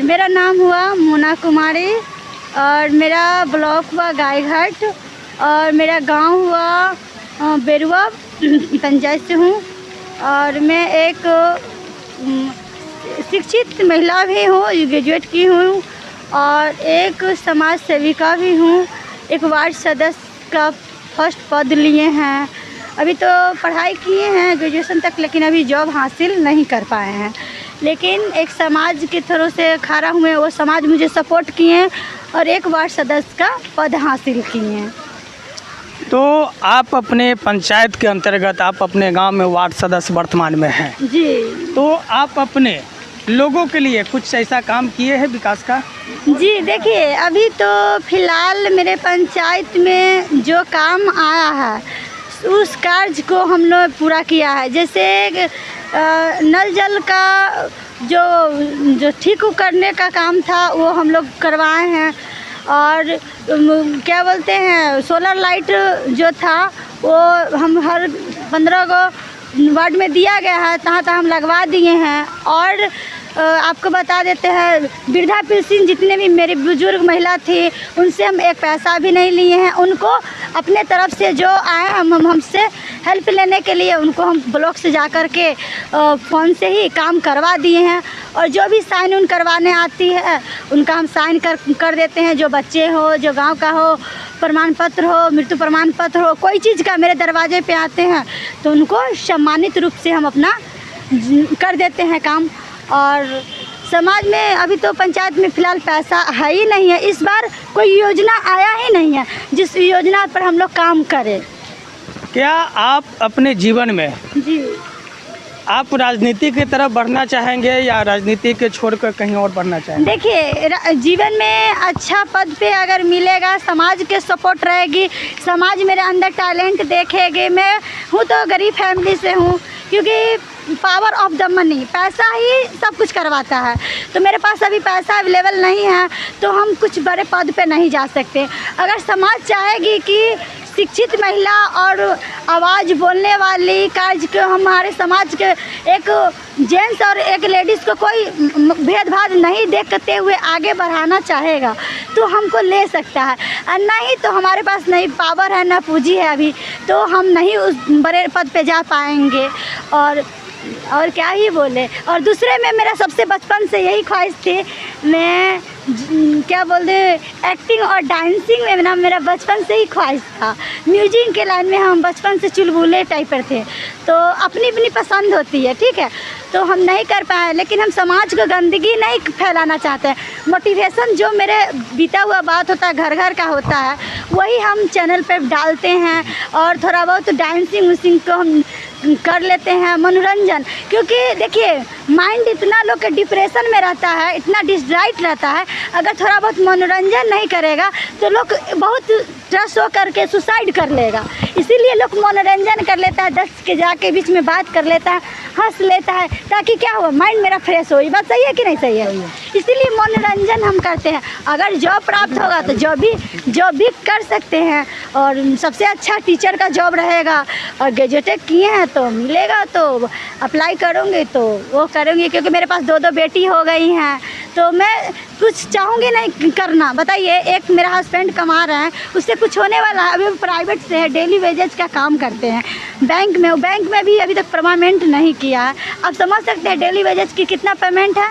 मेरा नाम हुआ मोना कुमारी और मेरा ब्लॉक हुआ गायघाट और मेरा गांव हुआ बेरुआ पंचायत से हूँ और मैं एक शिक्षित महिला भी हूँ, ग्रेजुएट की हूँ और एक समाज सेविका भी हूँ। एक वार्ड सदस्य का फर्स्ट पद लिए हैं। अभी तो पढ़ाई किए हैं ग्रेजुएशन तक, लेकिन अभी जॉब हासिल नहीं कर पाए हैं। लेकिन एक समाज के थ्रू से खड़ा हुए, वो समाज मुझे सपोर्ट किए और एक वार्ड सदस्य का पद हासिल किए हैं। तो आप अपने पंचायत के अंतर्गत आप अपने गांव में वार्ड सदस्य वर्तमान में हैं जी। तो आप अपने लोगों के लिए कुछ ऐसा काम किए हैं विकास का? जी देखिए, अभी तो फ़िलहाल मेरे पंचायत में जो काम आया है उस कार्य को हम लोग पूरा किया है। जैसे नल जल का जो ठीक करने का काम था वो हम लोग करवाए हैं और क्या बोलते हैं सोलर लाइट जो था वो हम हर 15 को वार्ड में दिया गया है, तहाँ हम लगवा दिए हैं। और आपको बता देते हैं वृद्धा पेंशन जितने भी मेरी बुजुर्ग महिला थी उनसे हम एक पैसा भी नहीं लिए हैं। उनको अपने तरफ से जो आए हमसे हेल्प लेने के लिए उनको हम ब्लॉक से जा कर के फ़ोन से ही काम करवा दिए हैं। और जो भी साइन उन करवाने आती है उनका हम साइन कर देते हैं। जो बच्चे हो, जो गांव का हो, प्रमाण पत्र हो, मृत्यु प्रमाण पत्र हो, कोई चीज़ का मेरे दरवाजे पे आते हैं तो उनको सम्मानित रूप से हम अपना कर देते हैं काम। और समाज में अभी तो पंचायत में फ़िलहाल पैसा है ही नहीं है। इस बार कोई योजना आया ही नहीं है जिस योजना पर हम लोग काम करें। क्या आप अपने जीवन में जी आप राजनीति की तरफ बढ़ना चाहेंगे या राजनीति के छोड़कर कहीं और बढ़ना चाहेंगे? देखिए, जीवन में अच्छा पद पे अगर मिलेगा, समाज के सपोर्ट रहेगी, समाज मेरे अंदर टैलेंट देखेगी। मैं हूँ तो गरीब फैमिली से हूँ, क्योंकि पावर ऑफ द मनी, पैसा ही सब कुछ करवाता है। तो मेरे पास अभी पैसा अवेलेबल नहीं है तो हम कुछ बड़े पद पे नहीं जा सकते। अगर समाज चाहेगी कि शिक्षित महिला और आवाज़ बोलने वाली कार्य को हमारे समाज के एक जेंट्स और एक लेडीज़ को कोई भेदभाव नहीं देखते हुए आगे बढ़ाना चाहेगा तो हमको ले सकता है। और नहीं तो हमारे पास नहीं पावर है, ना पूंजी है अभी, तो हम नहीं उस बड़े पद पे जा पाएंगे। और क्या ही बोले। और दूसरे में मेरा सबसे बचपन से यही ख्वाहिश थी, मैं क्या बोलते हैं एक्टिंग और डांसिंग में ना मेरा बचपन से ही ख्वाहिश था। म्यूजिक के लाइन में हम बचपन से चुलबुले टाइप पर थे। तो अपनी अपनी पसंद होती है, ठीक है, तो हम नहीं कर पाए। लेकिन हम समाज को गंदगी नहीं फैलाना चाहते हैं। मोटिवेशन जो मेरे बीता हुआ बात होता है, घर घर का होता है, वही हम चैनल पर डालते हैं। और थोड़ा बहुत डांसिंग उसिंग को हम कर लेते हैं, मनोरंजन। क्योंकि देखिए, माइंड इतना लोग के डिप्रेशन में रहता है, इतना डिस्ट्रैक्ट रहता है, अगर थोड़ा बहुत मनोरंजन नहीं करेगा तो लोग बहुत स्ट्रेस हो करके सुसाइड कर लेगा। इसीलिए लोग मनोरंजन कर लेता है, 10 के जाके बीच में बात कर लेता है, हंस लेता है, ताकि क्या हो, माइंड मेरा फ्रेश हो। ये बात सही है कि नहीं सही है? इसीलिए मनोरंजन हम करते हैं। अगर जॉब प्राप्त होगा तो जॉब भी कर सकते हैं। और सबसे अच्छा टीचर का जॉब रहेगा। और ग्रेजुएट किए हैं तो मिलेगा, तो अप्लाई करूँगी तो वो करूँगी। क्योंकि मेरे पास 2 बेटी हो गई हैं तो मैं कुछ चाहूँगी नहीं करना। बताइए, एक मेरा हस्बैंड कमा रहे हैं, उससे कुछ होने वाला है? अभी वो प्राइवेट से है, डेली वेजेज का काम करते हैं बैंक में भी अभी तक परमानेंट नहीं किया है। आप समझ सकते हैं डेली वेजेज की कितना पेमेंट है।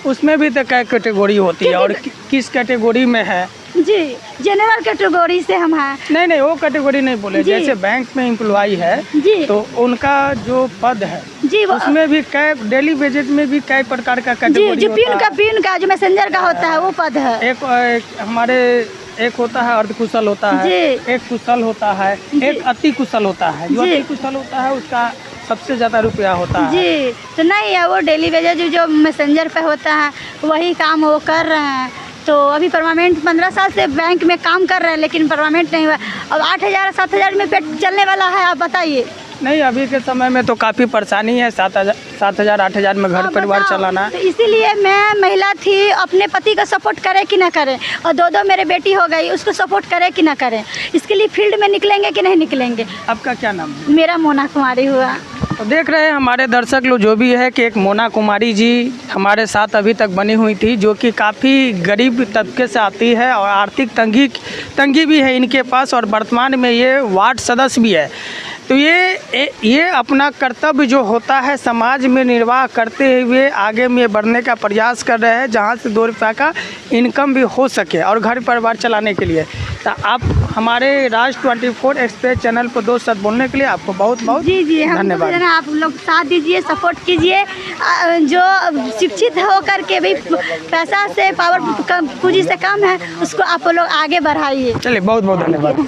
उसमें भी तो क्या कैटेगरी होती है और किस कैटेगरी में है? जी, जनरल कैटेगरी से हम हैं। नहीं, वो कैटेगरी नहीं बोले। जैसे बैंक में एम्प्लॉय है जी, तो उनका जो पद है जी, उसमें भी कई डेली वेजेज में भी कई प्रकार का कैटेगरी जी, पीन का जो मैसेंजर का होता है वो पद है। एक हमारे एक होता है अर्धकुशल होता है, एक कुशल होता है, एक अति कुशल होता है। जो अति कुशल होता है उसका सबसे ज़्यादा रुपया होता है। जी, तो नहीं है, वो डेली वेजेज जो मैसेंजर पे होता है वही काम वो कर रहे हैं। तो अभी परमानेंट 15 साल से बैंक में काम कर रहे हैं, लेकिन परमानेंट नहीं हुआ। अब 8,000-7,000 में पेट चलने वाला है, आप बताइए। नहीं, अभी के समय में तो काफ़ी परेशानी है। 7,000-8,000 में घर परिवार चलाना। तो इसीलिए मैं महिला थी, अपने पति का सपोर्ट करे कि ना करें। और 2 मेरे बेटी हो गई, उसको सपोर्ट करे कि ना करें। इसके लिए फील्ड में निकलेंगे कि नहीं निकलेंगे? आपका क्या नाम है? मेरा मोना कुमारी हुआ। तो देख रहे हैं हमारे दर्शक लोग जो भी है कि एक मोना कुमारी जी हमारे साथ अभी तक बनी हुई थी, जो कि काफ़ी गरीब तबके से आती है और आर्थिक तंगी भी है इनके पास, और वर्तमान में ये वार्ड सदस्य भी है। तो ये अपना कर्तव्य जो होता है समाज में निर्वाह करते हुए आगे में बढ़ने का प्रयास कर रहे हैं, जहाँ से 2 रुपया का इनकम भी हो सके और घर परिवार चलाने के लिए। तो आप हमारे राज 24 एक्सप्रेस चैनल पर 2 शब्द बोलने के लिए आपको बहुत बहुत जी धन्यवाद। आप लोग साथ दीजिए, सपोर्ट कीजिए। जो शिक्षित होकर के भी पैसा से पावर पूंजी से कम है, उसको आप लोग आगे बढ़ाइए। चलिए बहुत बहुत धन्यवाद।